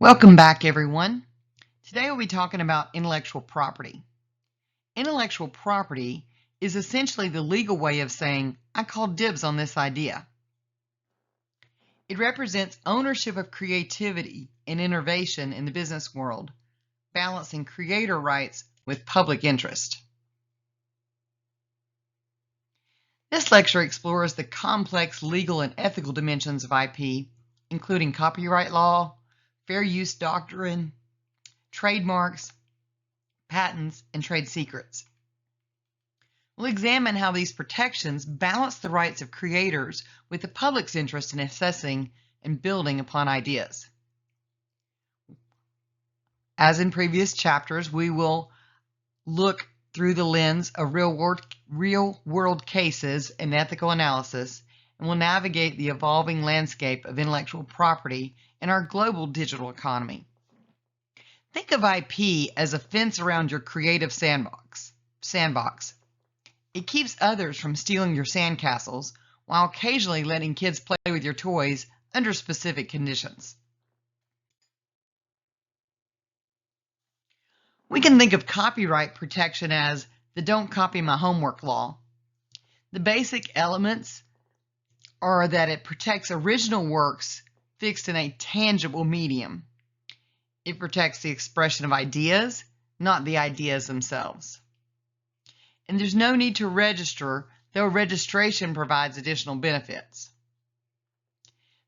Welcome back, everyone. Today we'll be talking about intellectual property. Intellectual property is essentially the legal way of saying, I call dibs on this idea. It represents ownership of creativity and innovation in the business world, balancing creator rights with public interest. This lecture explores the complex legal and ethical dimensions of IP, including copyright law, fair use doctrine, trademarks, patents, and trade secrets. We'll examine how these protections balance the rights of creators with the public's interest in assessing and building upon ideas. As in previous chapters, we will look through the lens of real-world cases and ethical analysis, and we'll navigate the evolving landscape of intellectual property in our global digital economy. Think of IP as a fence around your creative sandbox. It keeps others from stealing your sandcastles while occasionally letting kids play with your toys under specific conditions. We can think of copyright protection as the don't copy my homework law. The basic elements are that it protects original works fixed in a tangible medium. It protects the expression of ideas, not the ideas themselves. And there's no need to register, though registration provides additional benefits.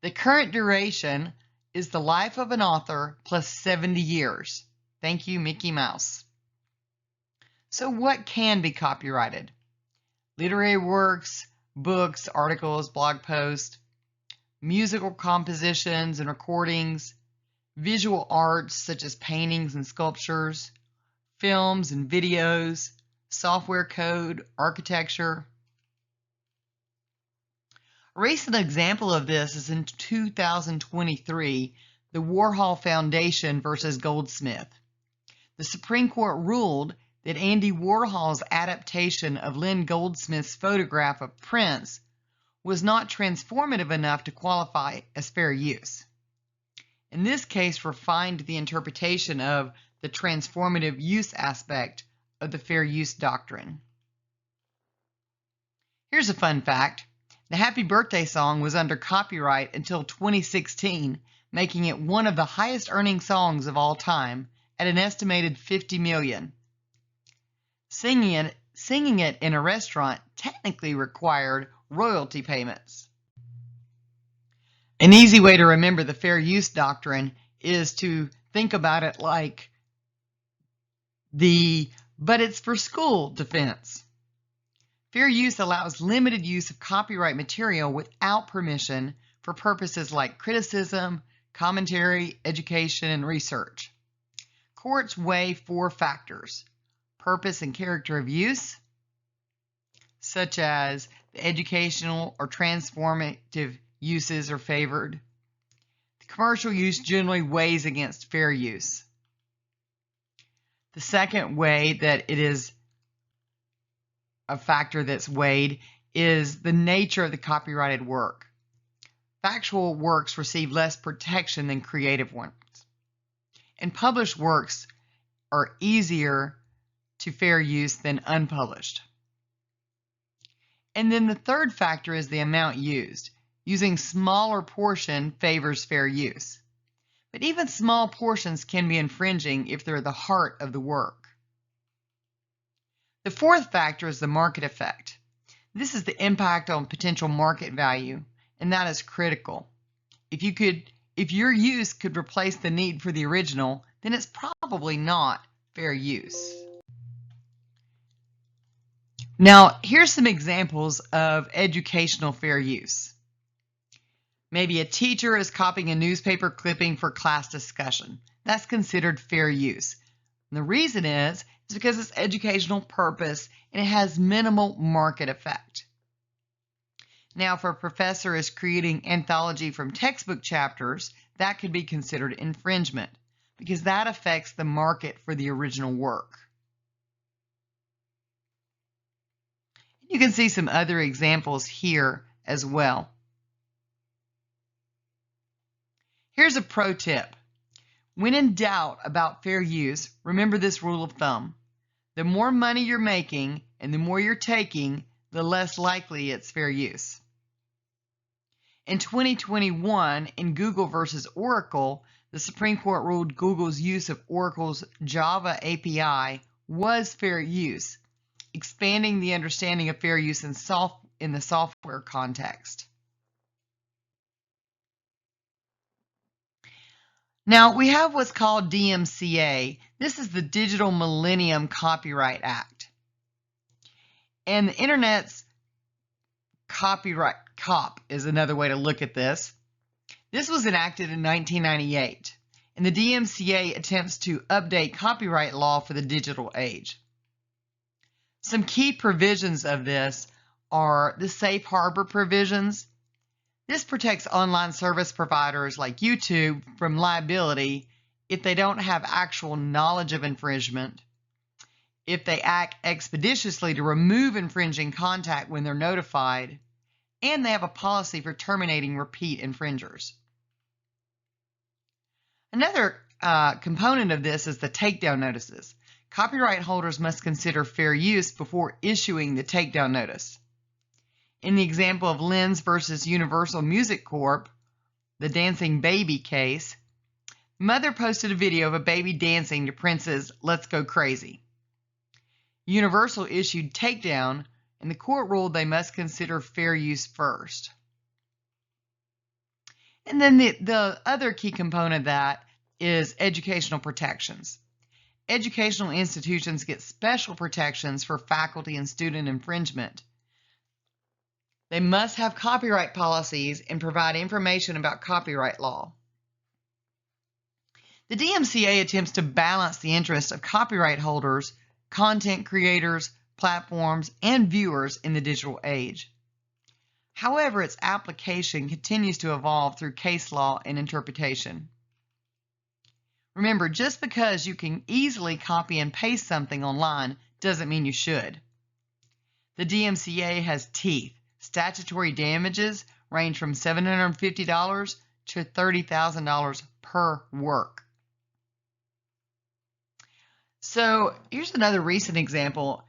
The current duration is the life of an author plus 70 years. Thank you, Mickey Mouse. So what can be copyrighted? Literary works, books, articles, blog posts, musical compositions and recordings, visual arts such as paintings and sculptures, films and videos, software code, architecture. A recent example of this is in 2023, the Warhol Foundation versus Goldsmith. The Supreme Court ruled that Andy Warhol's adaptation of Lynn Goldsmith's photograph of Prince was not transformative enough to qualify as fair use. In this case, refined the interpretation of the transformative use aspect of the fair use doctrine. Here's a fun fact. The Happy Birthday song was under copyright until 2016, making it one of the highest earning songs of all time at an estimated 50 million. Singing it in a restaurant technically required royalty payments. An easy way to remember the fair use doctrine is to think about it like the "but it's for school" defense. Fair use allows limited use of copyright material without permission for purposes like criticism, commentary, education, and research. Courts weigh 4 factors: purpose and character of use, such as the educational or transformative uses are favored. The commercial use generally weighs against fair use. The second way that it is a factor that's weighed is the nature of the copyrighted work. Factual works receive less protection than creative ones, and published works are easier to fair use than unpublished. And then the third factor is the amount used. Using smaller portion favors fair use. But even small portions can be infringing if they're the heart of the work. The fourth factor is the market effect. This is the impact on potential market value, and that is critical. If your use could replace the need for the original, then it's probably not fair use. Now, here's some examples of educational fair use. Maybe a teacher is copying a newspaper clipping for class discussion. That's considered fair use. And the reason is because it's educational purpose and it has minimal market effect. Now, if a professor is creating anthology from textbook chapters, that could be considered infringement because that affects the market for the original work. You can see some other examples here as well. Here's a pro tip. When in doubt about fair use, remember this rule of thumb. The more money you're making and the more you're taking, the less likely it's fair use. In 2021, in Google versus Oracle, the Supreme Court ruled Google's use of Oracle's Java API was fair use, expanding the understanding of fair use in the software context. Now, we have what's called DMCA. This is the Digital Millennium Copyright Act. And the Internet's copyright COP is another way to look at this. This was enacted in 1998, and the DMCA attempts to update copyright law for the digital age. Some key provisions of this are the safe harbor provisions. This protects online service providers like YouTube from liability if they don't have actual knowledge of infringement, if they act expeditiously to remove infringing content when they're notified, and they have a policy for terminating repeat infringers. Another component of this is the takedown notices. Copyright holders must consider fair use before issuing the takedown notice. In the example of Lenz versus Universal Music Corp., the dancing baby case, mother posted a video of a baby dancing to Prince's Let's Go Crazy. Universal issued takedown, and the court ruled they must consider fair use first. And then the other key component of that is educational protections. Educational institutions get special protections for faculty and student infringement. They must have copyright policies and provide information about copyright law. The DMCA attempts to balance the interests of copyright holders, content creators, platforms, and viewers in the digital age. However, its application continues to evolve through case law and interpretation. Remember, just because you can easily copy and paste something online doesn't mean you should. The DMCA has teeth. Statutory damages range from $750 to $30,000 per work. So here's another recent example.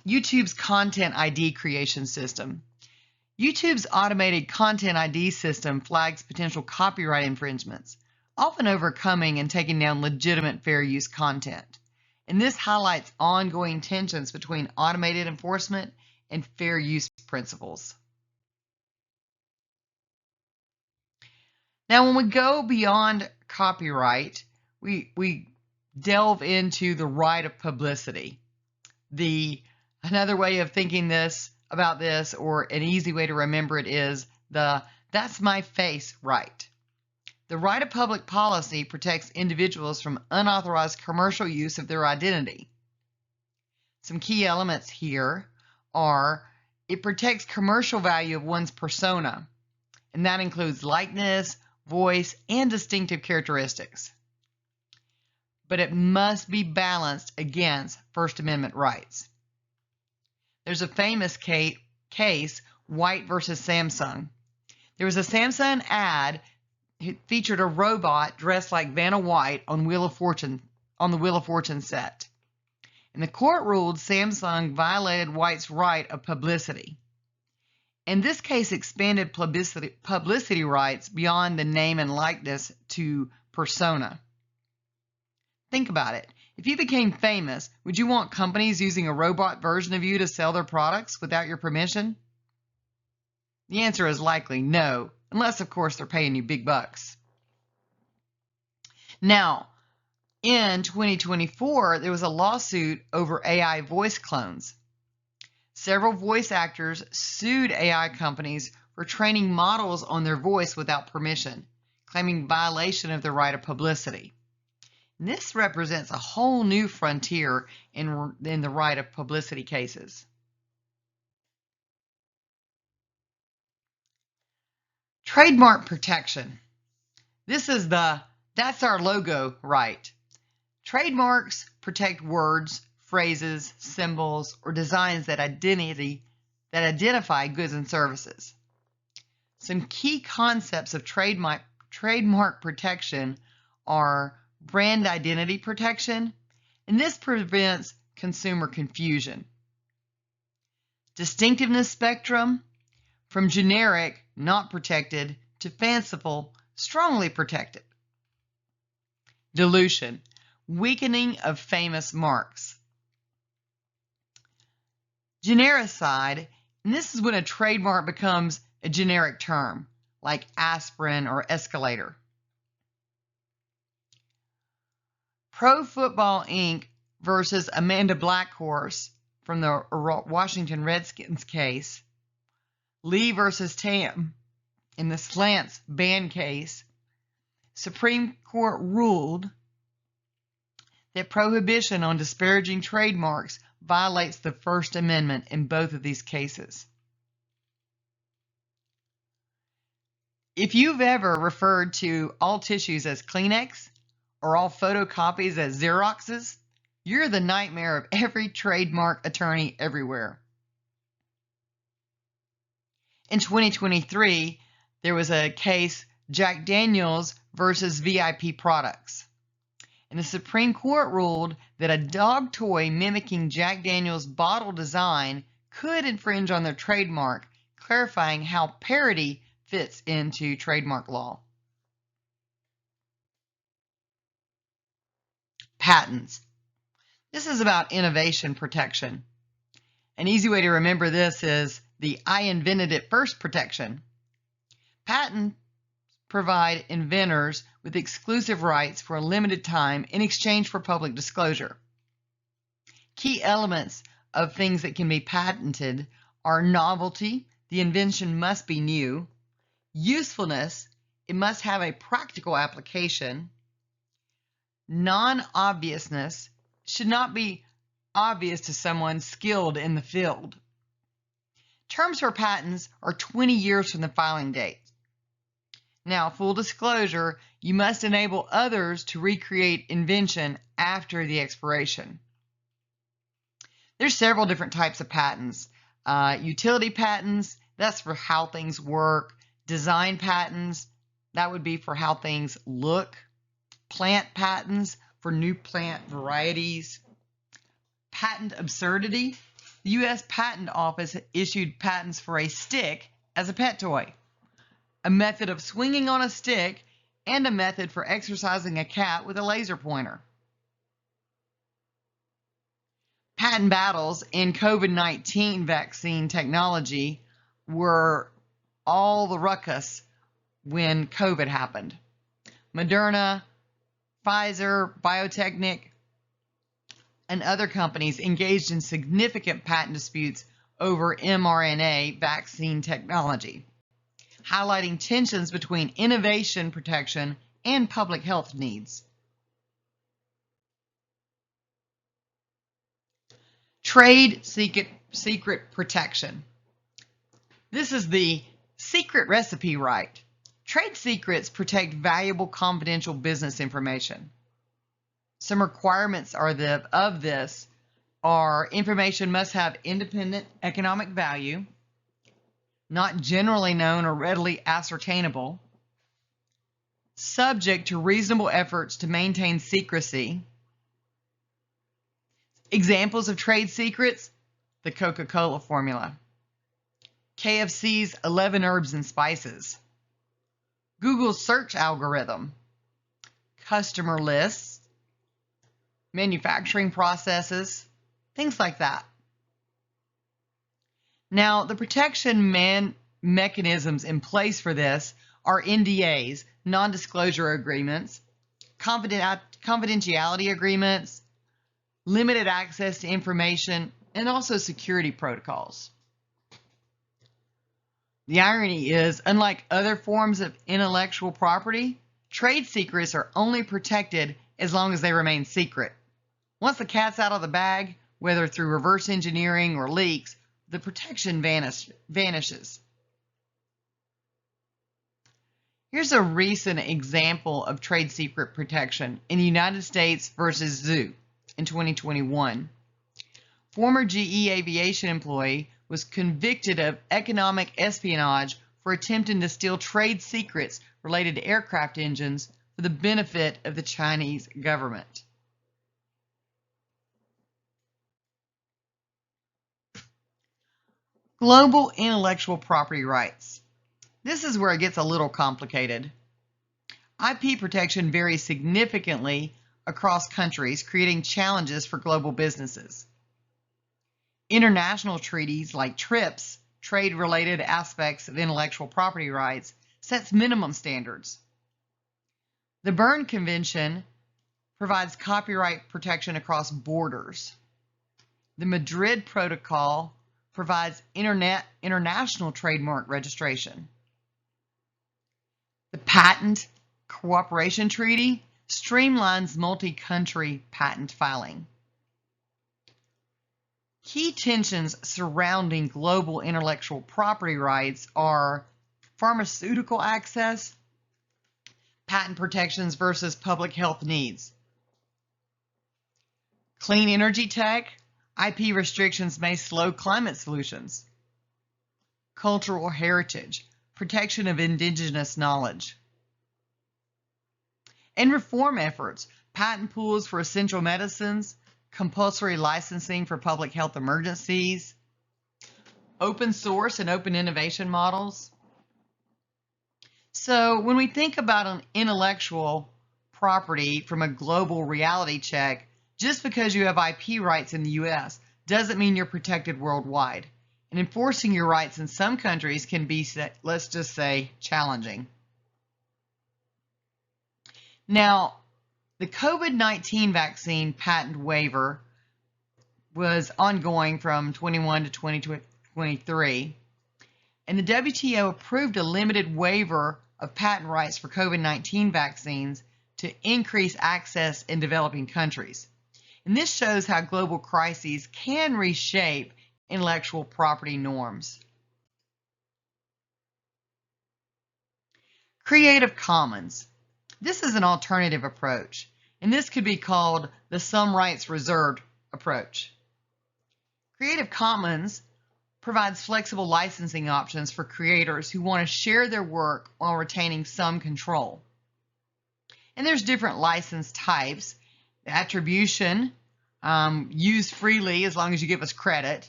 YouTube's Content ID creation system. YouTube's automated Content ID system flags potential copyright infringements, often overcoming and taking down legitimate fair use content. And this highlights ongoing tensions between automated enforcement and fair use principles. Now, when we go beyond copyright, we delve into the right of publicity. Another way of thinking about this, or an easy way to remember it, is the "that's my face" right. The right of public policy protects individuals from unauthorized commercial use of their identity. Some key elements here are it protects commercial value of one's persona, and that includes likeness, voice, and distinctive characteristics. But it must be balanced against First Amendment rights. There's a famous case, White versus Samsung. There was a Samsung ad that featured a robot dressed like Vanna White on the Wheel of Fortune set. And the court ruled Samsung violated White's right of publicity. And this case expanded publicity rights beyond the name and likeness to persona. Think about it. If you became famous, would you want companies using a robot version of you to sell their products without your permission? The answer is likely no, unless, of course, they're paying you big bucks. Now, in 2024, there was a lawsuit over AI voice clones. Several voice actors sued AI companies for training models on their voice without permission, claiming violation of the right of publicity. And this represents a whole new frontier in the right of publicity cases. Trademark protection. This is that's our logo right. Trademarks protect words, phrases, symbols, or designs that identify goods and services. Some key concepts of trademark protection are brand identity protection, and this prevents consumer confusion. Distinctiveness spectrum, from generic, not protected, to fanciful, strongly protected. Dilution, weakening of famous marks. Genericide, and this is when a trademark becomes a generic term, like aspirin or escalator. Pro Football Inc. versus Amanda Blackhorse from the Washington Redskins case. Lee versus Tam in the Slants ban case. Supreme Court ruled that prohibition on disparaging trademarks violates the First Amendment in both of these cases. If you've ever referred to all tissues as Kleenex or all photocopies as Xeroxes, you're the nightmare of every trademark attorney everywhere. In 2023, there was a case, Jack Daniels versus VIP Products. And the Supreme Court ruled that a dog toy mimicking Jack Daniels' bottle design could infringe on their trademark, clarifying how parody fits into trademark law. Patents. This is about innovation protection. An easy way to remember this is the I invented it first protection. Patents provide inventors with exclusive rights for a limited time in exchange for public disclosure. Key elements of things that can be patented are novelty, the invention must be new; usefulness, it must have a practical application; non-obviousness, should not be obvious to someone skilled in the field. Terms for patents are 20 years from the filing date. Now, full disclosure, you must enable others to recreate invention after the expiration. There's several different types of patents. Utility patents, that's for how things work. Design patents, that would be for how things look. Plant patents, for new plant varieties. Patent absurdity, the U.S. Patent Office issued patents for a stick as a pet toy, a method of swinging on a stick, and a method for exercising a cat with a laser pointer. Patent battles in COVID-19 vaccine technology were all the ruckus when COVID happened. Moderna, Pfizer, Biotechnik, and other companies engaged in significant patent disputes over mRNA vaccine technology, highlighting tensions between innovation protection and public health needs. Trade secret protection. This is the secret recipe right. Trade secrets protect valuable confidential business information. Some requirements of this are information must have independent economic value, not generally known or readily ascertainable, subject to reasonable efforts to maintain secrecy. Examples of trade secrets: the Coca-Cola formula, KFC's 11 herbs and spices, Google's search algorithm, customer lists, manufacturing processes, things like that. Now, the protection mechanisms in place for this are NDAs, non-disclosure agreements, confidentiality agreements, limited access to information, and also security protocols. The irony is, unlike other forms of intellectual property, trade secrets are only protected as long as they remain secret. Once the cat's out of the bag, whether through reverse engineering or leaks, the protection vanishes. Here's a recent example of trade secret protection in the United States versus Zoo in 2021. Former GE Aviation employee was convicted of economic espionage for attempting to steal trade secrets related to aircraft engines for the benefit of the Chinese government. Global intellectual property rights. This is where it gets a little complicated. IP protection varies significantly across countries, creating challenges for global businesses. International treaties like TRIPS, trade-related aspects of intellectual property rights, sets minimum standards. The Berne Convention provides copyright protection across borders. The Madrid Protocol provides international trademark registration. The Patent Cooperation Treaty streamlines multi-country patent filing. Key tensions surrounding global intellectual property rights are pharmaceutical access, patent protections versus public health needs. Clean energy tech, IP restrictions may slow climate solutions. Cultural heritage, protection of indigenous knowledge. And reform efforts, patent pools for essential medicines, compulsory licensing for public health emergencies, open source and open innovation models. So when we think about an intellectual property from a global reality check, just because you have IP rights in the US doesn't mean you're protected worldwide. And enforcing your rights in some countries can be, let's just say, challenging. Now, the COVID-19 vaccine patent waiver was ongoing from 21 to 2023, and the WTO approved a limited waiver of patent rights for COVID-19 vaccines to increase access in developing countries. And this shows how global crises can reshape intellectual property norms. Creative Commons. This is an alternative approach, and this could be called the some rights reserved approach. Creative Commons provides flexible licensing options for creators who want to share their work while retaining some control. And there's different license types. The attribution, use freely as long as you give us credit.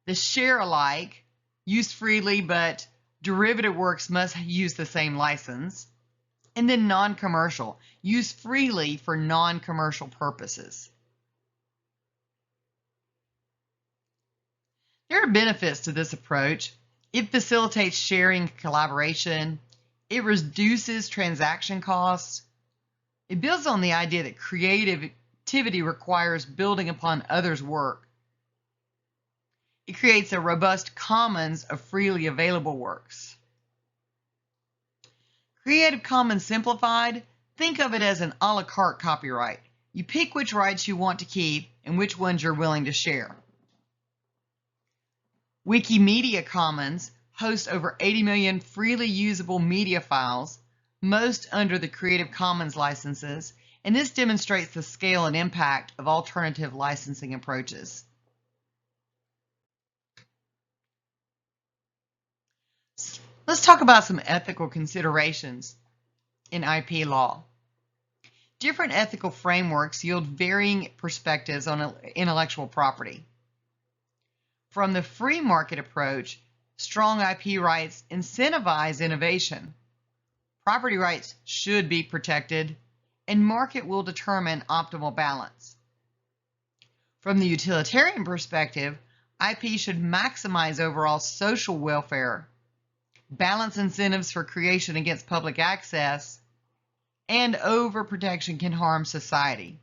The share alike, use freely but derivative works must use the same license. And then non-commercial, use freely for non-commercial purposes. There are benefits to this approach. It facilitates sharing and collaboration. It reduces transaction costs. It builds on the idea that creativity requires building upon others' work. It creates a robust commons of freely available works. Creative Commons Simplified, think of it as an a la carte copyright. You pick which rights you want to keep and which ones you're willing to share. Wikimedia Commons hosts over 80 million freely usable media files, most under the Creative Commons licenses, and this demonstrates the scale and impact of alternative licensing approaches. Let's talk about some ethical considerations in IP law. Different ethical frameworks yield varying perspectives on intellectual property. From the free market approach, strong IP rights incentivize innovation. Property rights should be protected, and market will determine optimal balance. From the utilitarian perspective, IP should maximize overall social welfare, balance incentives for creation against public access, and overprotection can harm society.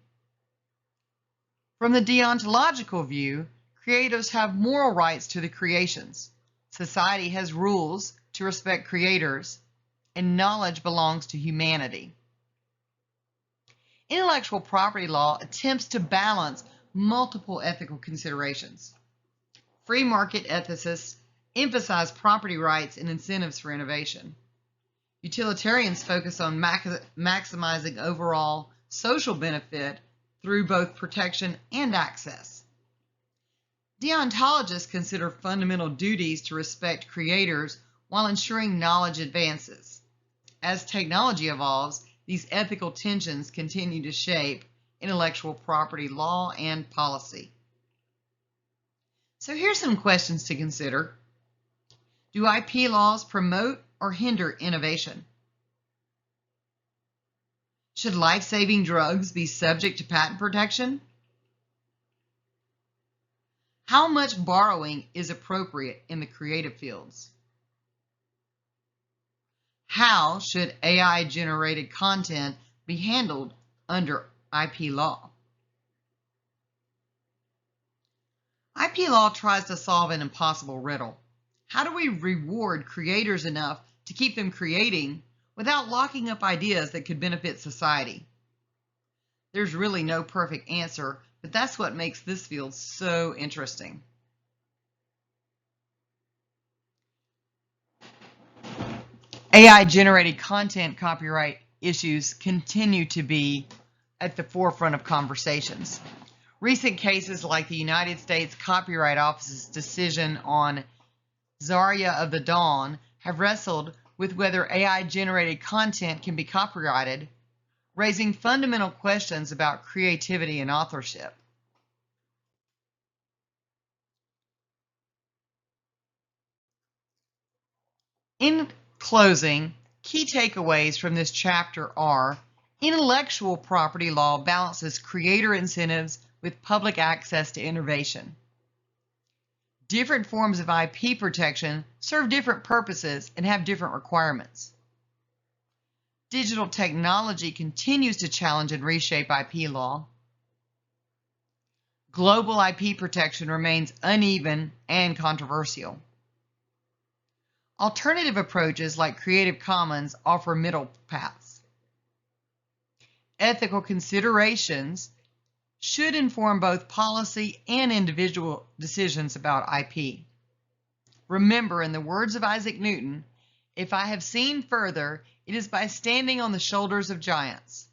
From the deontological view, creators have moral rights to the creations. Society has rules to respect creators, and knowledge belongs to humanity. Intellectual property law attempts to balance multiple ethical considerations. Free market ethicists emphasize property rights and incentives for innovation. Utilitarians focus on maximizing overall social benefit through both protection and access. Deontologists consider fundamental duties to respect creators while ensuring knowledge advances. As technology evolves, these ethical tensions continue to shape intellectual property law and policy. So here's some questions to consider. Do IP laws promote or hinder innovation? Should life-saving drugs be subject to patent protection? How much borrowing is appropriate in the creative fields? How should AI-generated content be handled under IP law? IP law tries to solve an impossible riddle. How do we reward creators enough to keep them creating without locking up ideas that could benefit society? There's really no perfect answer, but that's what makes this field so interesting. AI-generated content copyright issues continue to be at the forefront of conversations. Recent cases like the United States Copyright Office's decision on Zarya of the Dawn have wrestled with whether AI-generated content can be copyrighted, raising fundamental questions about creativity and authorship. In closing, key takeaways from this chapter are: intellectual property law balances creator incentives with public access to innovation. Different forms of IP protection serve different purposes and have different requirements. Digital technology continues to challenge and reshape IP law. Global IP protection remains uneven and controversial. Alternative approaches like Creative Commons offer middle paths. Ethical considerations should inform both policy and individual decisions about IP. Remember, in the words of Isaac Newton, "If I have seen further, it is by standing on the shoulders of giants."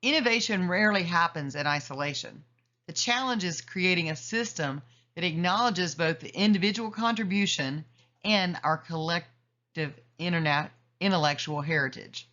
Innovation rarely happens in isolation. The challenge is creating a system that acknowledges both the individual contribution and our collective intellectual heritage.